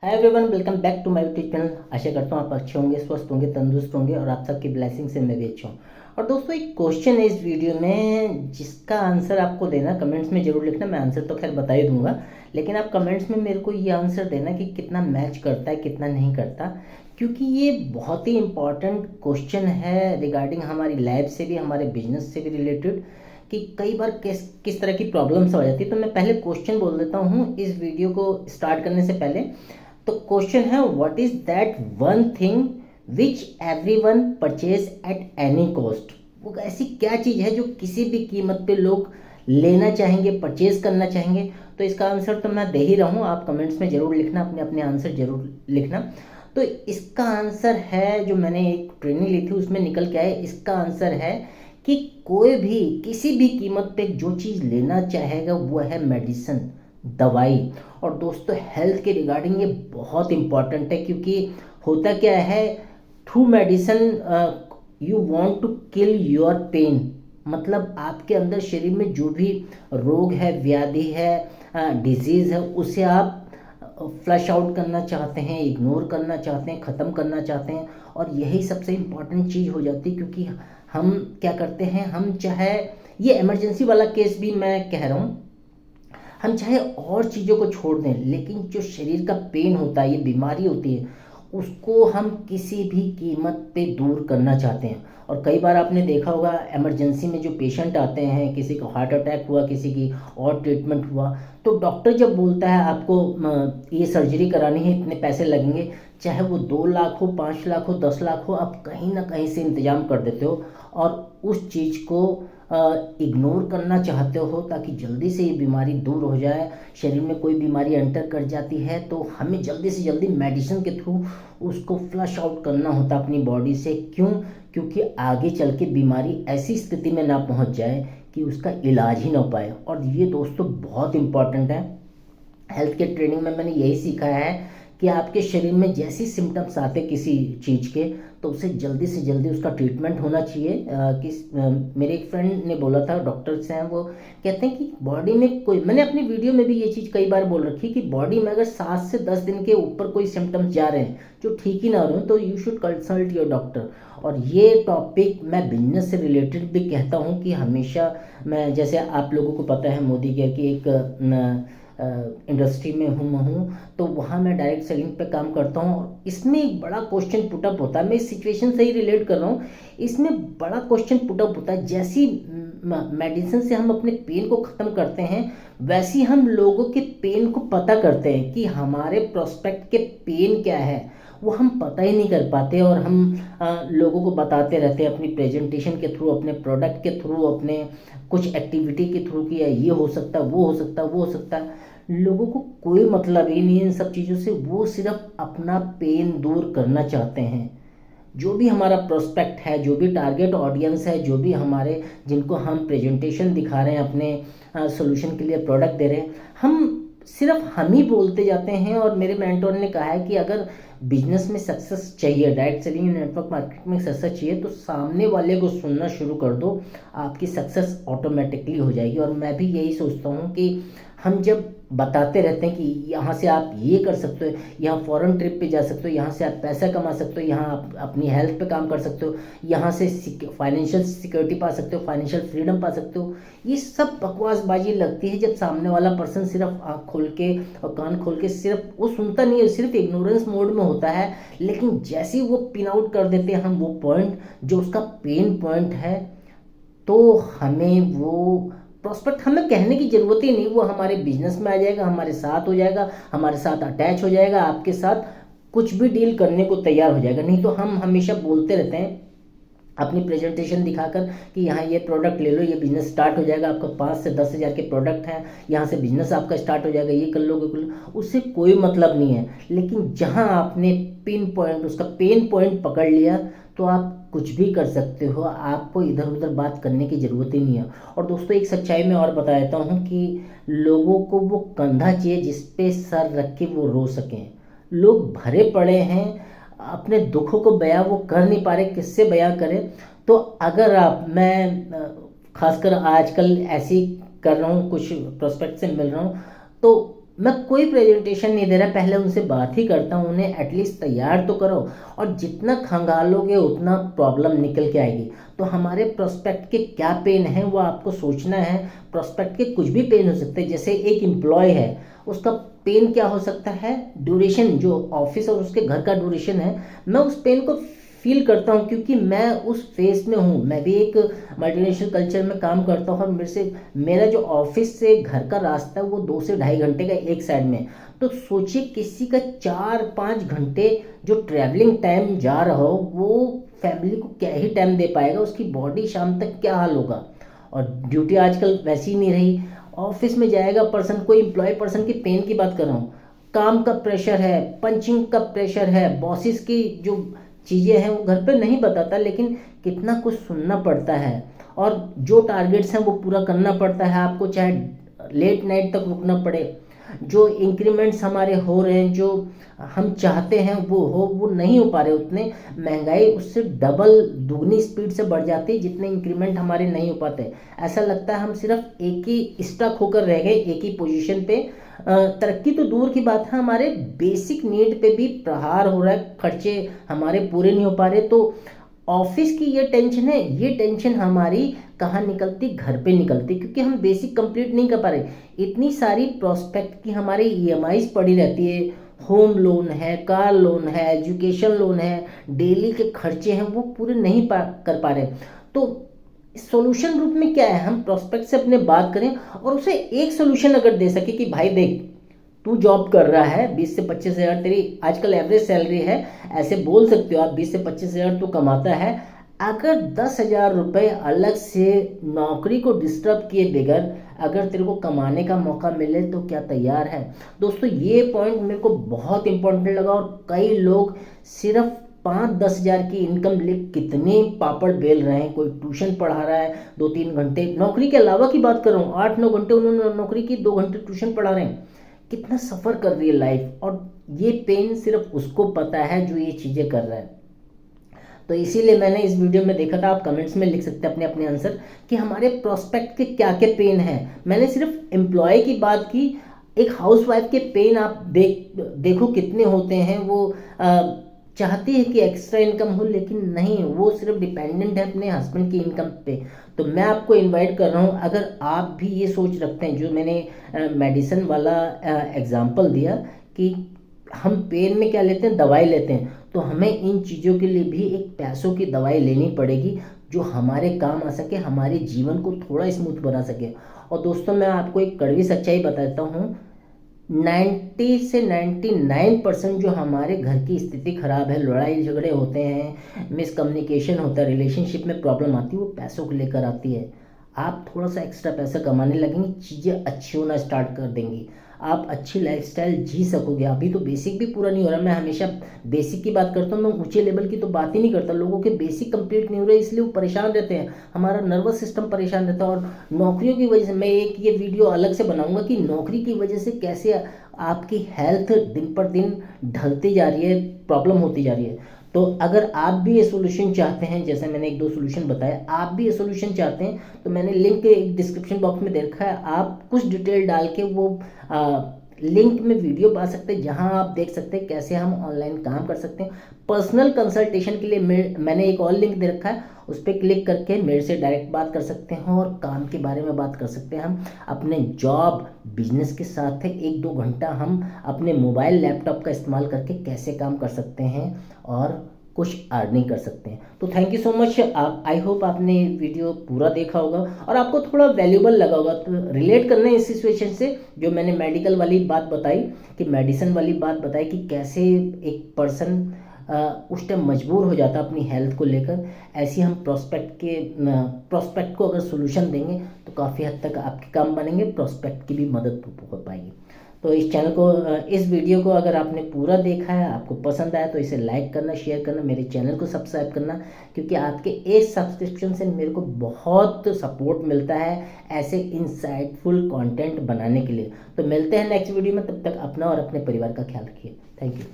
Hi everyone, welcome back to my YouTube channel. आशा करता हूँ आप अच्छे होंगे, स्वस्थ होंगे, तंदुरुस्त होंगे और आप सबकी ब्लेसिंग से मैं भी अच्छा हूँ। और दोस्तों, एक क्वेश्चन है इस वीडियो में जिसका आंसर आपको देना, कमेंट्स में जरूर लिखना। मैं आंसर तो खैर बता ही दूंगा, लेकिन आप कमेंट्स में मेरे को ये आंसर देना कि कितना मैच करता है, कितना नहीं करता, क्योंकि ये बहुत ही इंपॉर्टेंट क्वेश्चन है रिगार्डिंग हमारी लाइफ से भी, हमारे बिजनेस से भी रिलेटेड, कि कई बार किस किस तरह की प्रॉब्लम्स हो जाती है। तो मैं पहले क्वेश्चन बोल देता हूँ इस वीडियो को स्टार्ट करने से पहले। तो क्वेश्चन है, what is that one thing which everyone purchase at any cost. वो ऐसी क्या चीज़ है जो किसी भी कीमत पे लोग लेना चाहेंगे, परचेज करना चाहेंगे। तो इसका आंसर तो मैं दे ही रहा हूँ, आप कमेंट्स में ज़रूर लिखना, अपने अपने आंसर ज़रूर लिखना। तो इसका आंसर है, जो मैंने एक ट्रेनिंग ली थी उसमें निकल के आया, इसका आंसर है कि कोई भी किसी भी कीमत पे जो चीज़ लेना चाहेगा वो है मेडिसिन, दवाई। और दोस्तों, हेल्थ के रिगार्डिंग ये बहुत इम्पॉर्टेंट है, क्योंकि होता क्या है, through medicine you want to kill your pain. मतलब आपके अंदर शरीर में जो भी रोग है, व्याधि है, डिजीज़ है, उसे आप फ्लश आउट करना चाहते हैं, इग्नोर करना चाहते हैं, ख़त्म करना चाहते हैं। और यही सबसे इम्पॉर्टेंट चीज़ हो जाती है, क्योंकि हम क्या करते हैं, हम चाहे ये इमरजेंसी वाला केस भी मैं कह रहा हूँ, हम चाहे और चीज़ों को छोड़ दें, लेकिन जो शरीर का पेन होता है, ये बीमारी होती है, उसको हम किसी भी कीमत पे दूर करना चाहते हैं। और कई बार आपने देखा होगा, इमरजेंसी में जो पेशेंट आते हैं, किसी को हार्ट अटैक हुआ, किसी की और ट्रीटमेंट हुआ, तो डॉक्टर जब बोलता है आपको ये सर्जरी करानी है, इतने पैसे लगेंगे, चाहे वो 2 लाख हो, 5 लाख हो, 10 लाख हो, आप कहीं ना कहीं से इंतजाम कर देते हो और उस चीज़ को इग्नोर करना चाहते हो, ताकि जल्दी से ये बीमारी दूर हो जाए। शरीर में कोई बीमारी एंटर कर जाती है तो हमें जल्दी से जल्दी मेडिसिन के थ्रू उसको फ्लश आउट करना होता है अपनी बॉडी से। क्यों? क्योंकि आगे चल के बीमारी ऐसी स्थिति में ना पहुंच जाए कि उसका इलाज ही ना हो पाए। और ये दोस्तों बहुत इंपॉर्टेंट है। हेल्थ के ट्रेनिंग में मैंने यही सीखा है कि आपके शरीर में जैसी सिम्टम्स आते किसी चीज़ के, तो उसे जल्दी से जल्दी उसका ट्रीटमेंट होना चाहिए। मेरे एक फ्रेंड ने बोला था, डॉक्टर्स हैं वो, कहते हैं कि बॉडी में कोई, मैंने अपनी वीडियो में भी ये चीज़ कई बार बोल रखी कि बॉडी में अगर 7 से 10 दिन के ऊपर कोई सिम्टम्स जा रहे हैं जो ठीक ही ना हो रहे हैं, तो you should consult your doctor. और ये टॉपिक मैं बिजनेस से रिलेटेड भी कहता हूँ कि हमेशा मैं, जैसे आप लोगों को पता है मोदी केयर की एक इंडस्ट्री में हूँ, तो वहाँ मैं डायरेक्ट सेलिंग पे काम करता हूँ। और इसमें एक बड़ा क्वेश्चन पुटअप होता है, मैं इस सिचुएशन से ही रिलेट कर रहा हूँ। इसमें बड़ा क्वेश्चन पुटअप होता है, जैसी मेडिसिन से हम अपने पेन को ख़त्म करते हैं, वैसे हम लोगों के पेन को पता करते हैं कि हमारे प्रोस्पेक्ट के पेन क्या है, वो हम पता ही नहीं कर पाते। और हम लोगों को बताते रहते हैं अपनी प्रेजेंटेशन के थ्रू, अपने प्रोडक्ट के थ्रू, अपने कुछ एक्टिविटी के थ्रू, कि ये हो सकता है, वो हो सकता है, वो हो सकता है। लोगों को कोई मतलब ही नहीं है इन सब चीज़ों से, वो सिर्फ अपना पेन दूर करना चाहते हैं। जो भी हमारा प्रोस्पेक्ट है, जो भी टारगेट ऑडियंस है, जो भी हमारे, जिनको हम प्रेजेंटेशन दिखा रहे हैं, अपने सोल्यूशन के लिए प्रोडक्ट दे रहे हैं, हम सिर्फ हम ही बोलते जाते हैं। और मेरे मेंटोर ने कहा है कि अगर बिजनेस में सक्सेस चाहिए, डायरेक्ट सेलिंग नेटवर्क मार्केटिंग में सक्सेस चाहिए, तो सामने वाले को सुनना शुरू कर दो, आपकी सक्सेस ऑटोमेटिकली हो जाएगी। और मैं भी यही सोचता हूँ कि हम जब बताते रहते हैं कि यहाँ से आप ये कर सकते हो, यहाँ फॉरेन ट्रिप पे जा सकते हो, यहाँ से आप पैसा कमा सकते हो, यहाँ आप अपनी हेल्थ पे काम कर सकते हो, यहाँ से फाइनेंशियल सिक्योरिटी पा सकते हो, फाइनेंशियल फ्रीडम पा सकते हो, ये सब बकवासबाजी लगती है जब सामने वाला पर्सन सिर्फ आँख खोल के और कान खोल के, सिर्फ वो सुनता नहीं है, सिर्फ इग्नोरेंस मोड में होता है। लेकिन जैसे ही वो पिन आउट कर देते हैं हम वो पॉइंट, जो उसका पेन पॉइंट है, तो हमें वो प्रोस्पेक्ट, हमें कहने की ज़रूरत ही नहीं, वो हमारे बिजनेस में आ जाएगा, हमारे साथ हो जाएगा, हमारे साथ अटैच हो जाएगा, आपके साथ कुछ भी डील करने को तैयार हो जाएगा। नहीं तो हम हमेशा बोलते रहते हैं अपनी प्रेजेंटेशन दिखाकर कि यहाँ ये प्रोडक्ट ले लो, ये बिजनेस स्टार्ट हो जाएगा आपका, 5 से 10 हज़ार के प्रोडक्ट हैं, यहाँ से बिजनेस आपका स्टार्ट हो जाएगा, ये कर लोगे, कर लो, उससे कोई मतलब नहीं है। लेकिन जहाँ आपने पिन पॉइंट, उसका पेन पॉइंट पकड़ लिया, तो आप कुछ भी कर सकते हो, आपको इधर उधर बात करने की ज़रूरत ही नहीं है। और दोस्तों, एक सच्चाई में और बता देता हूँ कि लोगों को वो कंधा चाहिए जिस पे सर रख के वो रो सकें। लोग भरे पड़े हैं, अपने दुखों को बयां वो कर नहीं पा रहे, किससे बयां करें। तो अगर आप, मैं खासकर आजकल ऐसे ही कर रहा हूँ, कुछ प्रोस्पेक्ट से मिल रहा हूँ, तो मैं कोई प्रेजेंटेशन नहीं दे रहा, पहले उनसे बात ही करता हूँ, उन्हें एटलीस्ट तैयार तो करो। और जितना खंगालोगे उतना प्रॉब्लम निकल के आएगी। तो हमारे प्रोस्पेक्ट के क्या पेन है वो आपको सोचना है। प्रोस्पेक्ट के कुछ भी पेन हो सकते हैं, जैसे एक एम्प्लॉय है उसका पेन क्या हो सकता है, ड्यूरेशन, जो ऑफिस और उसके घर का ड्यूरेशन है, मैं उस पेन को फील करता हूँ क्योंकि मैं उस फेस में हूँ। मैं भी एक मल्टीनेशनल कल्चर में काम करता हूँ और मेरा जो ऑफिस से घर का रास्ता है वो 2 से ढाई घंटे का एक साइड में। तो सोचिए किसी का 4-5 घंटे जो ट्रैवलिंग टाइम जा रहा हो, वो फैमिली को क्या ही टाइम दे पाएगा, उसकी बॉडी शाम तक क्या हाल होगा। और ड्यूटी आजकल वैसी ही नहीं रही। ऑफिस में जाएगा पर्सन, कोई एम्प्लॉय पर्सन की पेन की बात कर रहा हूँ, काम का प्रेशर है, पंचिंग का प्रेशर है, बॉसेस की जो चीज़ें हैं वो घर पे नहीं बताता, लेकिन कितना कुछ सुनना पड़ता है। और जो टारगेट्स हैं वो पूरा करना पड़ता है आपको, चाहे लेट नाइट तक रुकना पड़े। जो इंक्रीमेंट्स हमारे हो रहे हैं, जो हम चाहते हैं वो नहीं हो पा रहे उतने। महंगाई उससे डबल दुगनी स्पीड से बढ़ जाती है जितने इंक्रीमेंट हमारे नहीं हो पाते। ऐसा लगता है हम सिर्फ एक ही स्टक होकर रह गए, एक ही पोजीशन पे। तरक्की तो दूर की बात है, हमारे बेसिक नीड पे भी प्रहार हो रहा है, खर्चे हमारे पूरे नहीं हो पा रहे। तो ऑफिस की ये टेंशन है, ये टेंशन हमारी कहाँ निकलती, घर पे निकलती, क्योंकि हम बेसिक कंप्लीट नहीं कर पा रहे। इतनी सारी प्रोस्पेक्ट की हमारी ईएमआईज पड़ी रहती है, होम लोन है, कार लोन है, एजुकेशन लोन है, डेली के खर्चे हैं, वो पूरे नहीं कर पा रहे। तो सॉल्यूशन रूप में क्या है, हम प्रोस्पेक्ट से अपने बात करें और उसे एक सॉल्यूशन अगर दे सके कि भाई देख, तू जॉब कर रहा है, 20 से 25 हज़ार तेरी आजकल एवरेज सैलरी है, ऐसे बोल सकते हो आप, 20 से 25 हज़ार तू कमाता है। अगर 10 हज़ार रुपये अलग से नौकरी को डिस्टर्ब किए बगैर अगर तेरे को कमाने का मौका मिले तो क्या तैयार है। दोस्तों ये पॉइंट मेरे को बहुत इंपॉर्टेंट लगा। और कई लोग सिर्फ 5-10 हज़ार की इनकम ले कितने पापड़ बेल रहे हैं। कोई ट्यूशन पढ़ा रहा है 2-3 घंटे, नौकरी के अलावा की बात कर रहा हूँ, 8-9 घंटे उन्होंने नौकरी की, 2 घंटे ट्यूशन पढ़ा रहे हैं। कितना सफ़र कर रही है लाइफ, और ये पेन सिर्फ उसको पता है जो ये चीज़ें कर रहा है। तो इसीलिए मैंने इस वीडियो में देखा था, आप कमेंट्स में लिख सकते हैं अपने अपने आंसर कि हमारे प्रोस्पेक्ट के क्या क्या पेन है। मैंने सिर्फ एम्प्लॉय की बात की, एक हाउसवाइफ के पेन आप देखो कितने होते हैं। वो चाहती है कि एक्स्ट्रा इनकम हो, लेकिन नहीं, वो सिर्फ डिपेंडेंट है अपने हस्बैंड की इनकम पे। तो मैं आपको इनवाइट कर रहा हूँ, अगर आप भी ये सोच रखते हैं, जो मैंने मेडिसिन वाला एग्जांपल दिया कि हम पेन में क्या लेते हैं, दवाई लेते हैं, तो हमें इन चीज़ों के लिए भी एक पैसों की दवाई लेनी पड़ेगी जो हमारे काम आ सके, हमारे जीवन को थोड़ा स्मूथ बना सके। और दोस्तों मैं आपको एक कड़वी सच्चाई बताता हूँ, 90 से 99% जो हमारे घर की स्थिति खराब है, लड़ाई झगड़े होते हैं, मिसकम्युनिकेशन होता है, रिलेशनशिप में प्रॉब्लम आती है, वो पैसों को लेकर आती है। आप थोड़ा सा एक्स्ट्रा पैसा कमाने लगेंगे, चीज़ें अच्छी होना स्टार्ट कर देंगी, आप अच्छी लाइफस्टाइल जी सकोगे। अभी तो बेसिक भी पूरा नहीं हो रहा। मैं हमेशा बेसिक की बात करता हूँ, मैं ऊंचे लेवल की तो बात ही नहीं करता। लोगों के बेसिक कंप्लीट नहीं हो रहे, इसलिए वो परेशान रहते हैं, हमारा नर्वस सिस्टम परेशान रहता है। और नौकरियों की वजह से मैं एक ये वीडियो अलग से बनाऊंगा कि नौकरी की वजह से कैसे आपकी हेल्थ दिन पर दिन ढलती जा रही है, प्रॉब्लम होती जा रही है। तो अगर आप भी ये सोल्यूशन चाहते हैं, जैसे मैंने 1-2 सोल्यूशन बताया, आप भी ये सोल्यूशन चाहते हैं, तो मैंने लिंक एक डिस्क्रिप्शन बॉक्स में दे रखा है, आप कुछ डिटेल डाल के वो लिंक में वीडियो पा सकते हैं, जहां आप देख सकते हैं कैसे हम ऑनलाइन काम कर सकते हैं। पर्सनल कंसल्टेशन के लिए मैंने एक और लिंक दे रखा है, उस पर क्लिक करके मेरे से डायरेक्ट बात कर सकते हैं और काम के बारे में बात कर सकते हैं। हम अपने जॉब बिजनेस के साथ है 1-2 घंटा हम अपने मोबाइल लैपटॉप का इस्तेमाल करके कैसे काम कर सकते हैं और कुछ अर्निंग कर सकते हैं। तो थैंक यू सो मच। आप, आई होप आपने वीडियो पूरा देखा होगा और आपको थोड़ा वैल्यूबल लगा होगा। तो रिलेट करना है इस सिचुएशन से, जो मैंने मेडिकल वाली बात बताई, कि मेडिसिन वाली बात बताई कि कैसे एक पर्सन उस टाइम मजबूर हो जाता अपनी हेल्थ को लेकर। ऐसे हम प्रोस्पेक्ट को अगर सोल्यूशन देंगे तो काफ़ी हद तक आपके काम बनेंगे, प्रोस्पेक्ट की भी मदद हो पाएगी। तो इस चैनल को, इस वीडियो को अगर आपने पूरा देखा है, आपको पसंद आया, तो इसे लाइक करना, शेयर करना, मेरे चैनल को सब्सक्राइब करना, क्योंकि आपके एक सब्सक्रिप्शन से मेरे को बहुत सपोर्ट मिलता है ऐसे इंसाइटफुल कंटेंट बनाने के लिए। तो मिलते हैं नेक्स्ट वीडियो में, तब तक अपना और अपने परिवार का ख्याल रखिए। Thank you.